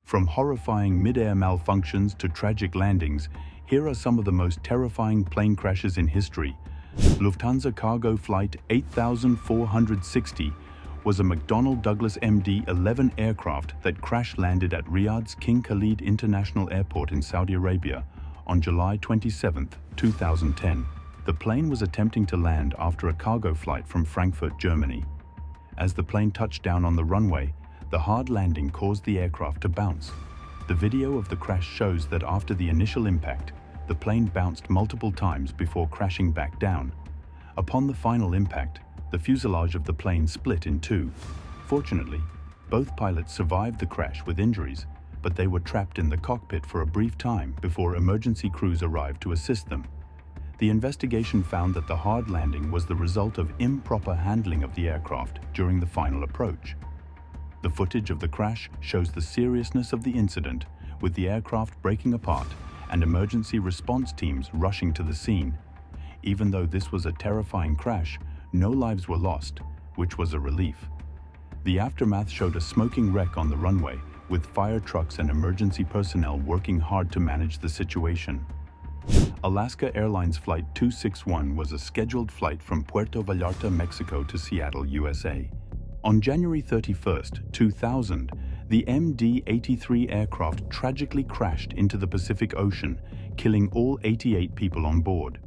From horrifying mid-air malfunctions to tragic landings, here are some of the most terrifying plane crashes in history. Lufthansa cargo flight 8460 was a McDonnell Douglas MD-11 aircraft that crash-landed at Riyadh's King Khalid International Airport in Saudi Arabia on July 27, 2010. The plane was attempting to land after a cargo flight from Frankfurt, Germany. As the plane touched down on the runway, the hard landing caused the aircraft to bounce. The video of the crash shows that after the initial impact, the plane bounced multiple times before crashing back down. Upon the final impact, the fuselage of the plane split in two. Fortunately, both pilots survived the crash with injuries, but they were trapped in the cockpit for a brief time before emergency crews arrived to assist them. The investigation found that the hard landing was the result of improper handling of the aircraft during the final approach. The footage of the crash shows the seriousness of the incident, with the aircraft breaking apart and emergency response teams rushing to the scene. Even though this was a terrifying crash, no lives were lost, which was a relief. The aftermath showed a smoking wreck on the runway, with fire trucks and emergency personnel working hard to manage the situation. Alaska Airlines Flight 261 was a scheduled flight from Puerto Vallarta, Mexico to Seattle, USA. On January 31, 2000, the MD-83 aircraft tragically crashed into the Pacific Ocean, killing all 88 people on board.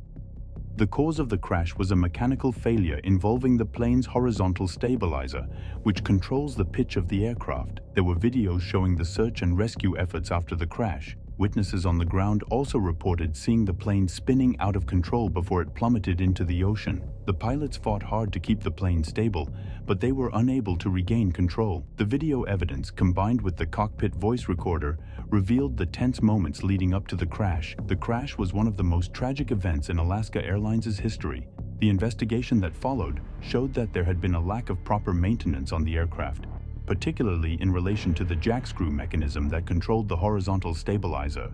The cause of the crash was a mechanical failure involving the plane's horizontal stabilizer, which controls the pitch of the aircraft. There were videos showing the search and rescue efforts after the crash. Witnesses on the ground also reported seeing the plane spinning out of control before it plummeted into the ocean. The pilots fought hard to keep the plane stable, but they were unable to regain control. The video evidence, combined with the cockpit voice recorder, revealed the tense moments leading up to the crash. The crash was one of the most tragic events in Alaska Airlines' history. The investigation that followed showed that there had been a lack of proper maintenance on the aircraft, particularly in relation to the jack screw mechanism that controlled the horizontal stabilizer.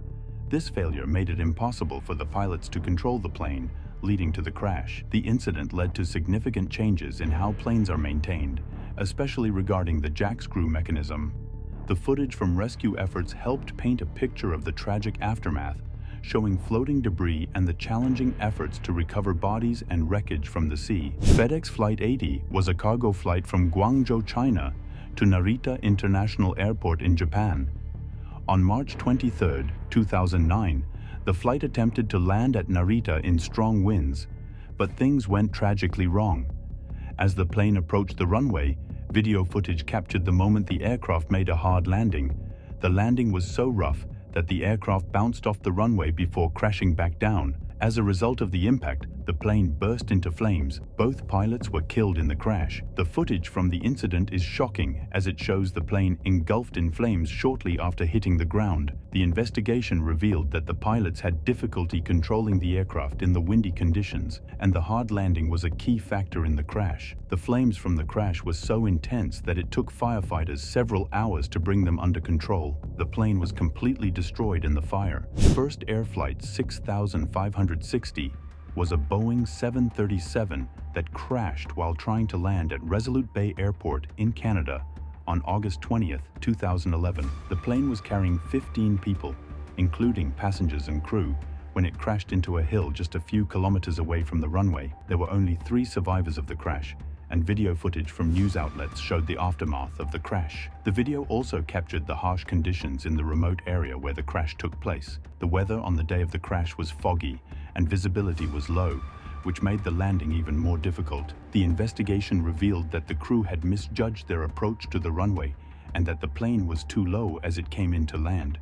This failure made it impossible for the pilots to control the plane, leading to the crash. The incident led to significant changes in how planes are maintained, especially regarding the jack screw mechanism. The footage from rescue efforts helped paint a picture of the tragic aftermath, showing floating debris and the challenging efforts to recover bodies and wreckage from the sea. FedEx Flight 80 was a cargo flight from Guangzhou, China, to Narita International Airport in Japan. On March 23, 2009, the flight attempted to land at Narita in strong winds, but things went tragically wrong. As the plane approached the runway, video footage captured the moment the aircraft made a hard landing. The landing was so rough that the aircraft bounced off the runway before crashing back down. As a result of the impact, the plane burst into flames. Both pilots were killed in the crash. The footage from the incident is shocking, as it shows the plane engulfed in flames shortly after hitting the ground. The investigation revealed that the pilots had difficulty controlling the aircraft in the windy conditions, and the hard landing was a key factor in the crash. The flames from the crash were so intense that it took firefighters several hours to bring them under control. The plane was completely destroyed in the fire. First Air Flight 6560 was a Boeing 737 that crashed while trying to land at Resolute Bay Airport in Canada on August 20, 2011. The plane was carrying 15 people, including passengers and crew, when it crashed into a hill just a few kilometers away from the runway. There were only 3 survivors of the crash, and video footage from news outlets showed the aftermath of the crash. The video also captured the harsh conditions in the remote area where the crash took place. The weather on the day of the crash was foggy, and visibility was low, which made the landing even more difficult. The investigation revealed that the crew had misjudged their approach to the runway, and that the plane was too low as it came in to land.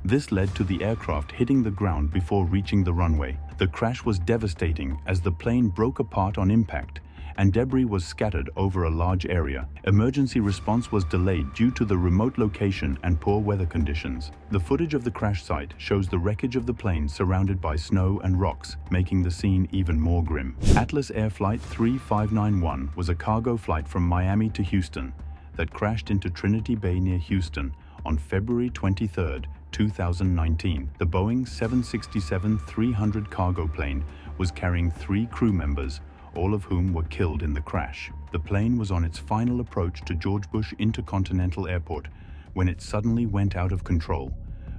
This led to the aircraft hitting the ground before reaching the runway. The crash was devastating as the plane broke apart on impact, and debris was scattered over a large area. Emergency response was delayed due to the remote location and poor weather conditions. The footage of the crash site shows the wreckage of the plane surrounded by snow and rocks, making the scene even more grim. Atlas Air Flight 3591 was a cargo flight from Miami to Houston that crashed into Trinity Bay near Houston on February 23, 2019. The Boeing 767-300 cargo plane was carrying 3 crew members, all of whom were killed in the crash. The plane was on its final approach to George Bush Intercontinental Airport when it suddenly went out of control.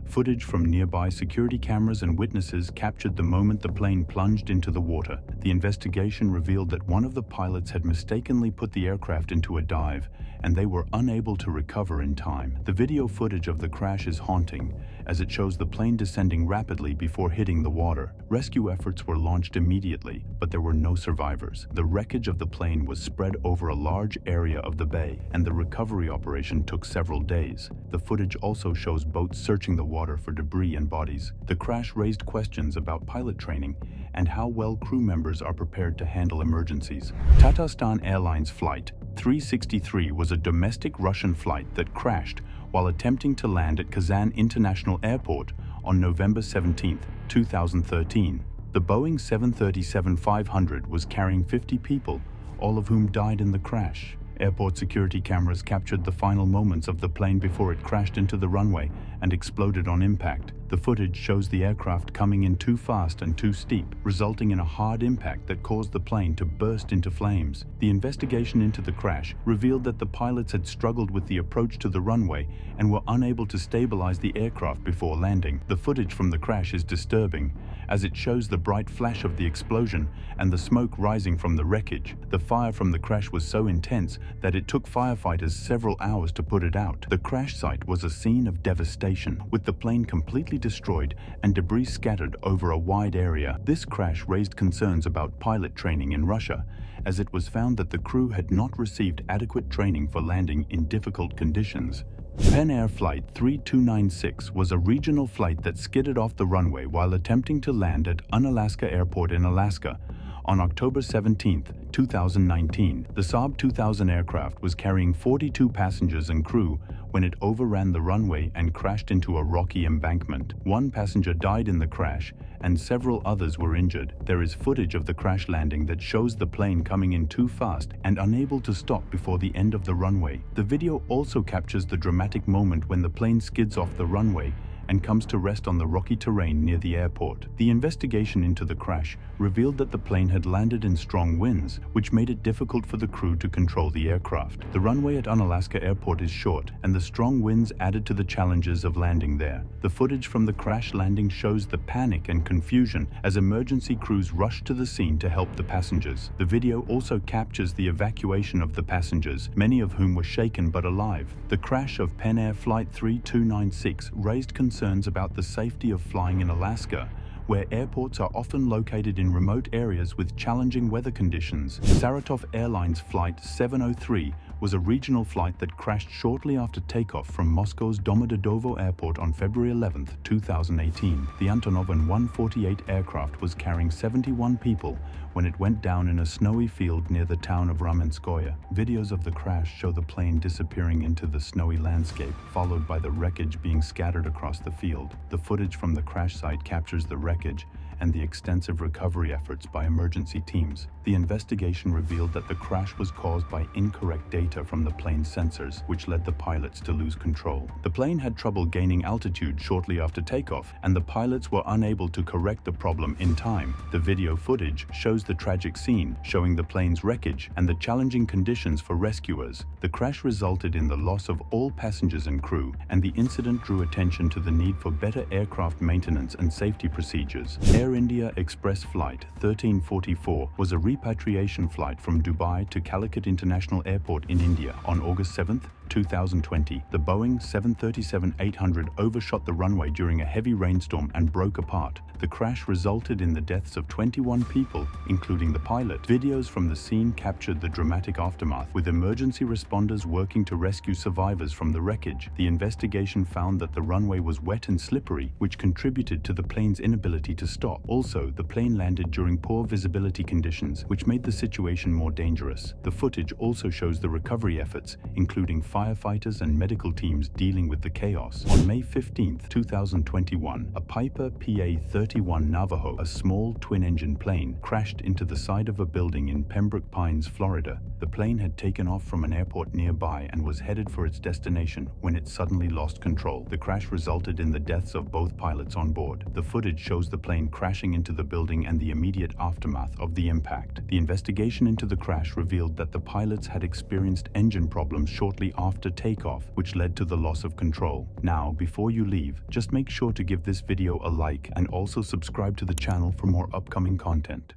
Footage from nearby security cameras and witnesses captured the moment the plane plunged into the water. The investigation revealed that one of the pilots had mistakenly put the aircraft into a dive, and they were unable to recover in time. The video footage of the crash is haunting, as it shows the plane descending rapidly before hitting the water. Rescue efforts were launched immediately, but there were no survivors. The wreckage of the plane was spread over a large area of the bay, and the recovery operation took several days. The footage also shows boats searching the water for debris and bodies. The crash raised questions about pilot training and how well crew members are prepared to handle emergencies. Tatarstan Airlines Flight 363 was a domestic Russian flight that crashed while attempting to land at Kazan International Airport on November 17, 2013. The Boeing 737-500 was carrying 50 people, all of whom died in the crash. Airport security cameras captured the final moments of the plane before it crashed into the runway and exploded on impact. The footage shows the aircraft coming in too fast and too steep, resulting in a hard impact that caused the plane to burst into flames. The investigation into the crash revealed that the pilots had struggled with the approach to the runway and were unable to stabilize the aircraft before landing. The footage from the crash is disturbing, as it shows the bright flash of the explosion and the smoke rising from the wreckage. The fire from the crash was so intense that it took firefighters several hours to put it out. The crash site was a scene of devastation, with the plane completely destroyed and debris scattered over a wide area. This crash raised concerns about pilot training in Russia, as it was found that the crew had not received adequate training for landing in difficult conditions. Pen Air Flight 3296 was a regional flight that skidded off the runway while attempting to land at Unalaska Airport in Alaska on October 17, 2019. The Saab 2000 aircraft was carrying 42 passengers and crew when it overran the runway and crashed into a rocky embankment. One passenger died in the crash, and several others were injured. There is footage of the crash landing that shows the plane coming in too fast and unable to stop before the end of the runway. The video also captures the dramatic moment when the plane skids off the runway and comes to rest on the rocky terrain near the airport. The investigation into the crash revealed that the plane had landed in strong winds, which made it difficult for the crew to control the aircraft. The runway at Unalaska Airport is short, and the strong winds added to the challenges of landing there. The footage from the crash landing shows the panic and confusion as emergency crews rushed to the scene to help the passengers. The video also captures the evacuation of the passengers, many of whom were shaken but alive. The crash of Pen Air Flight 3296 raised concerns about the safety of flying in Alaska, where airports are often located in remote areas with challenging weather conditions. Saratov Airlines Flight 703 was a regional flight that crashed shortly after takeoff from Moscow's Domodedovo Airport on February 11, 2018. The Antonov An-148 aircraft was carrying 71 people when it went down in a snowy field near the town of Ramenskoye. Videos of the crash show the plane disappearing into the snowy landscape, followed by the wreckage being scattered across the field. The footage from the crash site captures the wreckage and the extensive recovery efforts by emergency teams. The investigation revealed that the crash was caused by incorrect data from the plane's sensors, which led the pilots to lose control. The plane had trouble gaining altitude shortly after takeoff, and the pilots were unable to correct the problem in time. The video footage shows the tragic scene, showing the plane's wreckage and the challenging conditions for rescuers. The crash resulted in the loss of all passengers and crew, and the incident drew attention to the need for better aircraft maintenance and safety procedures. Air India Express Flight 1344 was a repatriation flight from Dubai to Calicut International Airport in India on August 7, 2020. The Boeing 737-800 overshot the runway during a heavy rainstorm and broke apart. The crash resulted in the deaths of 21 people, including the pilot. Videos from the scene captured the dramatic aftermath, with emergency responders working to rescue survivors from the wreckage. The investigation found that the runway was wet and slippery, which contributed to the plane's inability to stop. Also, the plane landed during poor visibility conditions, which made the situation more dangerous. The footage also shows the recovery efforts, including firefighters and medical teams dealing with the chaos. On May 15, 2021, a Piper PA-31 Navajo, a small twin-engine plane, crashed into the side of a building in Pembroke Pines, Florida. The plane had taken off from an airport nearby and was headed for its destination when it suddenly lost control. The crash resulted in the deaths of both pilots on board. The footage shows the plane crashing into the building and the immediate aftermath of the impact. The investigation into the crash revealed that the pilots had experienced engine problems shortly after takeoff, which led to the loss of control. Now, before you leave, just make sure to give this video a like and also subscribe to the channel for more upcoming content.